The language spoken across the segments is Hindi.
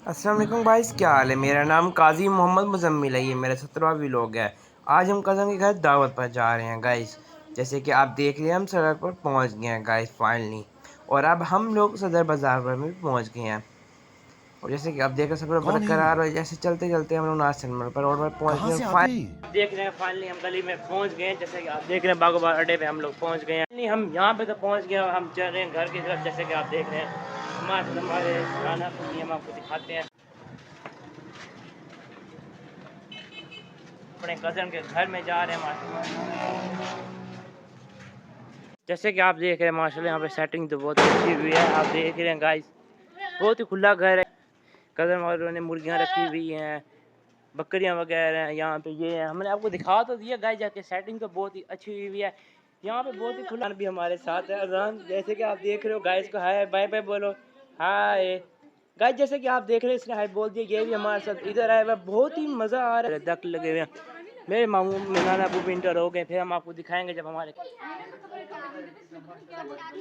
अस्सलाम वालेकुम गाइस, क्या हाल है। मेरा नाम काजी मोहम्मद मुजम्मिल है। ये मेरा 17वां व्लॉग है। आज हम कज़न के घर दावत पर जा रहे हैं गाइस। जैसे कि आप देख रहे हैं, हम सड़क पर पहुंच गए हैं गाइस फाइनली। और अब हम लोग सदर बाज़ार पर भी पहुंच गए हैं। और जैसे कि आप देख रहे हैं, सफर कौन है ये? बरकरार है। जैसे चलते चलते हम लोग नासिर पर रोड पर पहुंच कहाँ गए से आते हैं ये? फाइनली। देख रहे हैं फाइनली हम गली में पहुंच गए हैं। जैसे कि आप देख रहे हैं, बागोबार अड्डे पे हम लोग पहुंच गए हैं। नहीं, हम यहाँ पे तो पहुंच गए हैं। हम चल रहे हैं घर की तरफ। जैसे कि आप देख रहे हैं, हमारे खाना हम आपको दिखाते हैं। अपने कज़न के घर में जा रहे हैं माशाल्लाह। जैसे कि आप देख रहे हैं माशाल्लाह, यहाँ पे सेटिंग तो बहुत अच्छी हुई है। आप देख रहे हैं गाइस, बहुत ही खुला घर है। कज़न वालों ने मुर्गियाँ रखी हुई हैं, बकरियाँ वगैरह हैं। यहाँ पे ये है, हमने आपको दिखा तो दिया गाइस जाके। सेटिंग तो बहुत ही अच्छी हुई है। यहाँ पे बहुत ही खुला भी हमारे साथ है अजान। जैसे कि आप देख रहे हो गाइस को हाय बाय बाय बोलो, हाय गाइस। जैसे कि आप देख रहे हैं, इसने हाय बोल दिया। ये भी हमारे साथ इधर आया हुआ, बहुत ही मज़ा आ रहा है। दक लगे हुए हैं। मेरे मामू नाना अबू भी इंटर हो गए। फिर हम आपको दिखाएंगे जब हमारे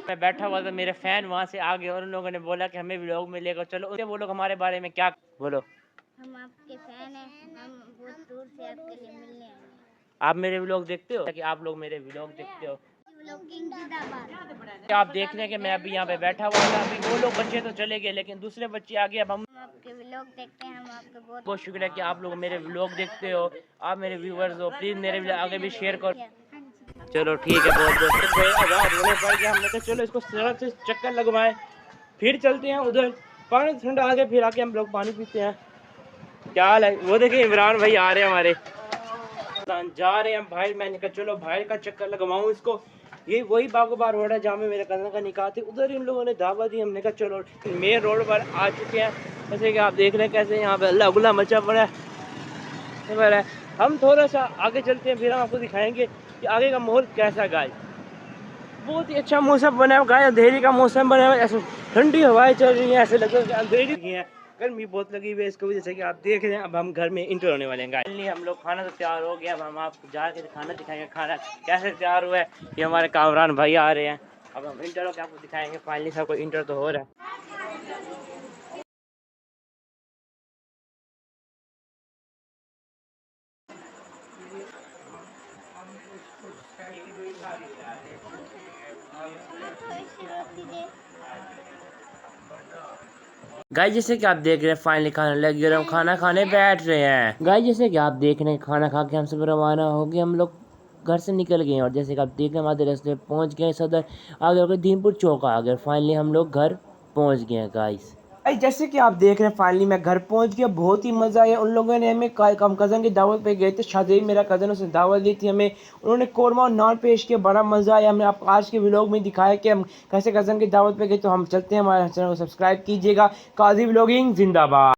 मैं बैठा हुआ था, मेरे फैन वहाँ से आ गए और उन लोगों ने बोला कि हमें व्लॉग में लेकर चलो। वो लोग हमारे बारे में क्या बोलो। हम आपके फैन हैं, हम बहुत दूर से आपके लिए मिलने आए हैं। आप मेरे व्लॉग देखते हो कि आप लोग मेरे व्लॉग देखते हो। व्लॉगिंग जिंदाबाद। आप देख रहे हैं कि मैं अभी यहाँ पे बैठा हुआ था। अभी वो लोग बच्चे तो चले गए, लेकिन दूसरे बच्चे आ गए। अब हम आपके व्लॉग देखते हैं, हम आपके बहुत बहुत शुक्रिया कि आप लोग मेरे व्लॉग देखते हो। आप मेरे व्यूवर्स हो, प्लीज़ मेरे व्लॉग आगे भी शेयर करो। चलो ठीक है, बहुत बहुत आज़ाद होने पड़ गया। हमने कहा चलो इसको सड़क से चक्कर लगवाएं, फिर चलते हैं उधर। पानी ठंडा आगे, फिर आके हम लोग पानी पीते हैं। क्या हाल है। वो देखिए इमरान भाई आ रहे हैं हमारे, जा रहे हैं भाई। मैंने कहा चलो भाई का चक्कर लगवाऊं इसको। ये वही बागोबार रोड है जहाँ में मेरे कज़न का निकाह थी। उधर इन लोगों ने दावत दी। हमने कहा चलो मेन रोड पर आ चुके हैं। जैसे कि आप देख रहे हैं कैसे यहाँ पे अल्लाह गुला मचा पड़ा है। हम थोड़ा सा आगे चलते हैं, फिर हम आपको दिखाएंगे कि आगे का माहौल कैसा गाय। बहुत ही अच्छा मौसम बना है गाय। अंधेरी का मौसम बना है, ऐसे ठंडी हवाएं चल रही हैं। ऐसे लग रहा है अंधेरी है, गर्मी बहुत लगी हुई है इसको। जैसे कि आप देख रहे हैं, अब हम घर में इंटर होने वाले हैं गाइस। हम लोग खाना तो तैयार हो गया। अब हम आपको जाके खाना दिखाएंगे, खाना कैसे तैयार हुआ है। ये हमारे कामरान भाई आ रहे हैं। अब हम इंटर होकर आपको दिखाएंगे। फाइनली सब कोई इंटर तो हो रहा है। गाइस जैसे कि आप देख रहे हैं, फाइनली खाना लग गया और हम खाना खाने बैठ रहे हैं। गाइस जैसे कि आप देख रहे हैं, खाना खा के हम सब रवाना हो गए। हम लोग घर से निकल गए और जैसे कि आप देख रहे हैं, हमारे रास्ते पहुंच गए सदर। आगे हो गए दीनपुर चौक आ गए। फाइनली हम लोग घर पहुंच गए हैं गाइस। भाई जैसे कि आप देख रहे हैं, फाइनली मैं घर पहुंच गया। बहुत ही मज़ा आया। उन लोगों ने हमें हम कज़न की दावत पे गए थे। शादी मेरा कज़न, उसने दावत दी थी हमें। उन्होंने कौरमा और नान पेश किया, बड़ा मज़ा आया। हमने आपको आज के व्लॉग में दिखाया कि हम कैसे कज़न की दावत पे गए। तो हम चलते हैं, हमारे चैनल को सब्सक्राइब कीजिएगा। काजी व्लॉगिंग जिंदाबाद।